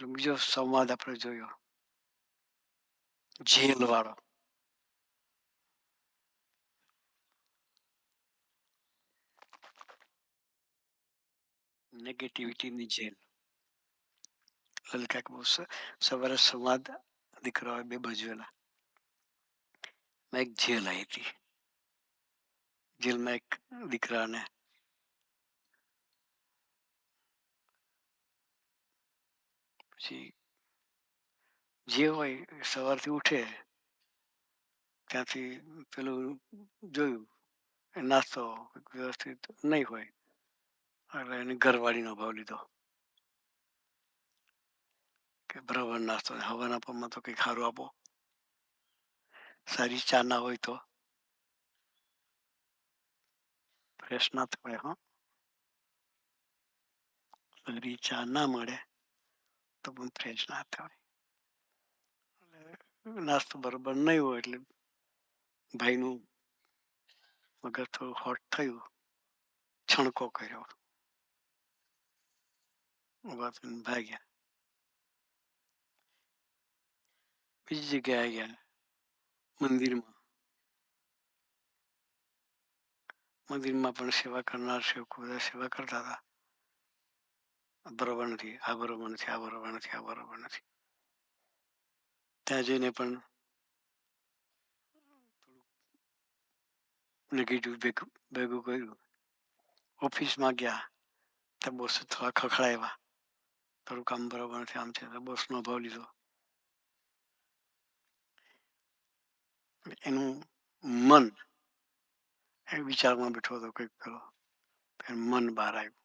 પેલો બીજો સંવાદ આપણે જોયો, જેલ વાળો. નેગેટિવિટીની જેલ. લલિતા બહુ સવારે સંવાદ દીકરાઓ બે ભજવેલા. મેં એક જેલ આવી હતી. જેલમાં એક દીકરાને પછી જે હોય સવારથી ઉઠે ત્યાંથી પેલું જોયું નાસ્તો વ્યવસ્થિત નહીં હોય એટલે એની ઘરવાળીનો ભાવ લીધો કે બરાબર નાસ્તો હવાના પરમાં તો કંઈક સારું આપો. સારી ચા ના હોય તો ફ્રેશ ના થવાય. સારી ચા ના મળે તો પણ ફ્રેશ ના થવાય. નાસ્તો બરાબર નહીં હોય એટલે ભાઈનું મગજ થોડું હોટ થયું, છણકો કર્યો, ઉભા થઈને ભાગ્યા. બીજી જગ્યાએ ગયા, મંદિરમાં. મંદિરમાં પણ સેવા કરનાર સેવકો બધા સેવા કરતા હતા. બરોબર નથી, આ બરોબર નથી, આ બરોબર નથી, આ બરોબર નથી. ત્યાં જઈને પણ નેગેટિવ ભેગું કર્યું. ઓફિસમાં ગયા તો બોસ થોડા ખખડાવ્યા, તારું કામ બરોબર નથી, આમ છે. બોસનો ભાવ લીધો. એનું મન એ વિચારમાં બેઠો હતો કંઈક પેલો, મન બહાર આવ્યું.